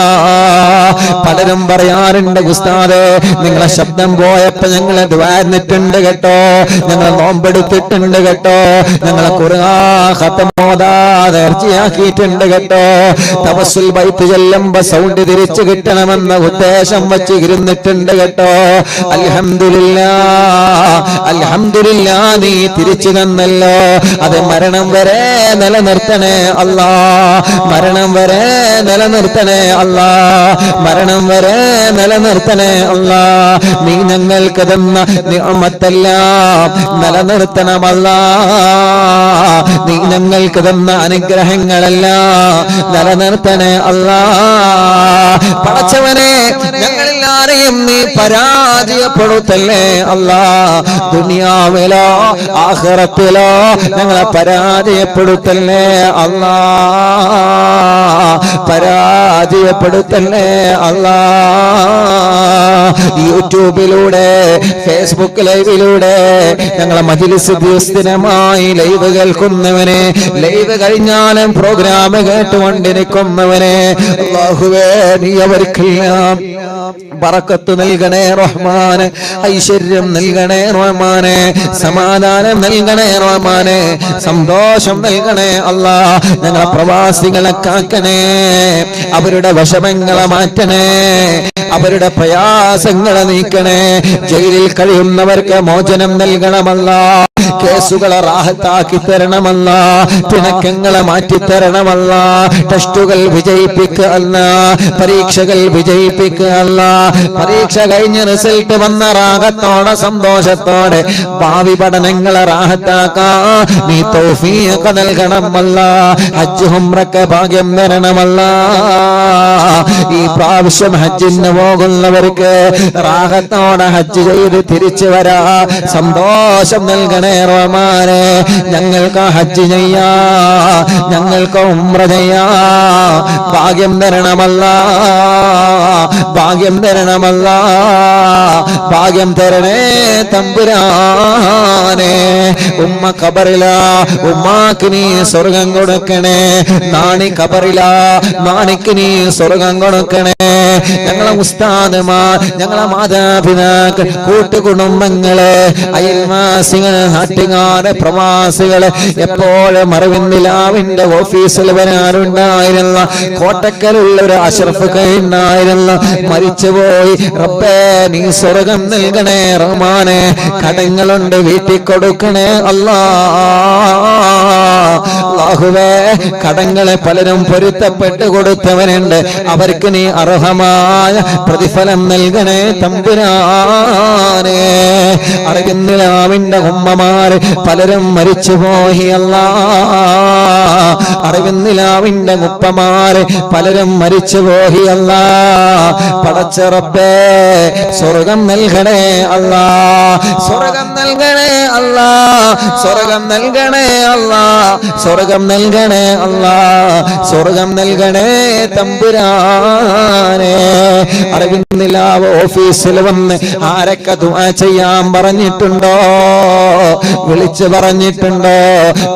പലരും പറയാറുണ്ട് ഉസ്താദേ നിങ്ങളെ ശബ്ദം പോയപ്പോ ഞങ്ങളെ ദ്വാരന്നിട്ടുണ്ട് കേട്ടോ, ഞങ്ങളെ നോമ്പെടുത്തിട്ടുണ്ട് കേട്ടോ, ഞങ്ങളെ ഖുർആൻ ഖതം ഓതാതെ ഇർജിയാക്കിയിട്ടുണ്ട് കേട്ടോ. തവസ്സുൽ ബൈത്ത് ചെല്ലുമ്പോ സൗണ്ട് തിരിച്ചു കിട്ടണമെന്ന ഉദ്ദേശം വെച്ച് ഇരുന്നിട്ടുണ്ട് കേട്ടോ. അൽഹംദുലില്ലാഹ്, അൽഹംദുലില്ലാഹ് നീ തിരിച്ചു തന്നല്ലോ. അത് മരണം വരെ നിലനിർത്തണേ അല്ലാ, മരണം വരെ നിലനിർത്തണേ അല്ലാ, മരണം വരെ നിലനിർത്തണേ അല്ലാ. നീ ഞങ്ങൾക്ക് തന്ന നിഅമത്തെല്ലാം നിലനിർത്തണമല്ലാ, നീ ഞങ്ങൾക്ക് തന്ന അനുഗ്രഹങ്ങളെല്ലാം നിലനിർത്തണേ അല്ലാ. പടച്ചവനെ, ഞങ്ങളെല്ലാരെയും നീ പരാജയപ്പെടുത്തല്ലേ അല്ലാ. ദുനിയാവിലോ ആഖിറത്തിലോ ഞങ്ങളെ പരാജയപ്പെടുത്തല്ലേ അല്ലാ, പരാജയപ്പെടുത്തല്ലേ അല്ലാ. യൂട്യൂബിലൂടെ ഫേസ്ബുക്ക് ലൈവിലൂടെ ഞങ്ങളെ മജ്ലിസ് ദിവസമായി ലൈവ് കേൾക്കുന്നവനെ, ലൈവ് കഴിഞ്ഞാലും പ്രോഗ്രാം കേട്ടുകൊണ്ടിരിക്കുന്നവനെ അല്ലാഹുവേ നീ അവർക്കെല്ലാം ബറക്കത്ത് നൽകണേ റഹ്മാനെ, ഐശ്വര്യം നൽകണേ റഹ്മാനെ, സമാധാനം നൽകണേ റഹ്മാനെ, സന്തോഷം നൽകണേ അല്ലാ. ഞങ്ങളെ പ്രവാസികളെ കാക്കണേ, അവരുടെ വിഷമങ്ങളെ മാറ്റണേ, അവരുടെ പ്രയാസങ്ങളെ നീക്കണേ. ജയിലിൽ കഴിയുന്നവർക്ക് മോചനം നൽകണമല്ല, കേസുകളെ റാഹത്താക്കി തരണമല്ല, പിണക്കങ്ങളെ മാറ്റിത്തരണമല്ല, ടെസ്റ്റുകൾ വിജയിപ്പിക്കുക അല്ല, പരീക്ഷകൾ വിജയിപ്പിക്കുക അല്ല, പരീക്ഷ കഴിഞ്ഞ് റിസൾട്ട് വന്ന റാഹത്തോടെ സന്തോഷത്തോടെ ഭാവി പഠനങ്ങളെ റാഹത്താക്കാ നീ തൗഫീഖ് നൽകണമല്ല, ഹജ്ജ് ഉംറക്ക് ഭാഗ്യം തരണമല്ല. ഈ പ്രാവശ്യം ഹജ്ജിന് പോകുന്നവർക്ക് റാഹത്തോടെ ഹജ്ജ് ചെയ്ത് തിരിച്ചു വരാ സന്തോഷം നൽകണേ റഹ്മാനേ. ഞങ്ങൾക്ക് ഹജ്ജ് ചെയ്യാ, ഞങ്ങൾക്ക് ഉംറ ചെയ്യാ ഭാഗ്യം തരണമല്ല, ഭാഗ്യം തരണമല്ല, ഭാഗ്യം തരണേ തമ്പുരാനെ. ഉമ്മ ഖബറിലാ, ഉമ്മാക്ക് നീ സ്വർഗം കൊടുക്കണേ. നാണി ഖബറിലാ, നാണിക്ക് നീ സ്വർഗം കൊടുക്കണേ. ഞങ്ങളെ ഉസ്താദുമാർ, ഞങ്ങളെ മാതാപിതാക്കൾ, കൂട്ടുകുടുംബങ്ങള്, അയൽവാസികള്, നാട്ടുകാര്, പ്രവാസികള്, എപ്പോഴും അറിവിന്ദിലാവിന്റെ ഓഫീസിൽ വരാറുണ്ടായിരുന്ന കോട്ടക്കലുള്ള ഒരു അഷ്റഫ് ഉണ്ടായിരുന്ന മരിച്ചുപോയി. റബ്ബേ നീ സ്വർഗം നൽകണേ റഹ്മാനെ. കടങ്ങളുണ്ട് വീട്ടിൽ കൊടുക്കണേ അല്ലാഹുവേ. കടങ്ങളെ പലരും പൊരുത്തപ്പെട്ട് കൊടുത്തവനുണ്ട്, അവർക്ക് നീ അർഹമായ പ്രതിഫലം നൽകണേ തമ്പുരാനെ. അറിവിന്ദിലാവിന്റെ ഉമ്മമാർ പലരും മരിച്ചുപോയി അല്ലാ. അറിവിന്ദിലാവിന്റെ ഉപ്പമാര് പലരും മരിച്ചുപോയി അല്ലാ. പടച്ച റബ്ബേ സ്വർഗം നൽകണേ അല്ലാ, സ്വർഗം നൽകണേ അല്ലാ, സ്വർഗം നൽകണേ അല്ലാ, സ്വർഗം നൽകണേ അല്ലാ, സ്വർഗം നൽകണേ തമ്പുരാനെ. അറിവിന്ദിലാവ് ഓഫീസിൽ വന്ന് ആരൊക്കെ ദുആ ചെയ്യാൻ പറഞ്ഞിട്ടുണ്ടോ, വിളിച്ചു പറഞ്ഞിട്ടുണ്ടോ,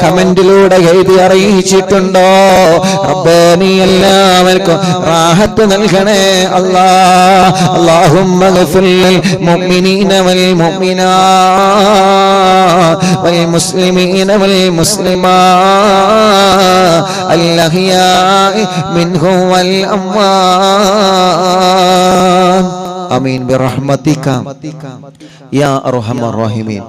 കമന്റിലൂടെ എഴുതി അറിയിച്ചിട്ടുണ്ടോ? റബ്ബേ നീ എല്ലാവർക്കും റാഹത്ത് നൽകണേ അല്ലാ. അല്ലാഹുമ്മ ഗഫിർ ലിൽ മുഅ്മിനീന വൽ മുഅ്മിനാത്ത് വൽ മുസ്ലിമീന വൽ മുസ്ലിമാത്ത് അൽ അഹ്യാഇ മിൻഹും വൽ അംവാത്ത്. ആമീൻ ബിറഹ്മതിക യാ അർഹമർ റഹീമീൻ.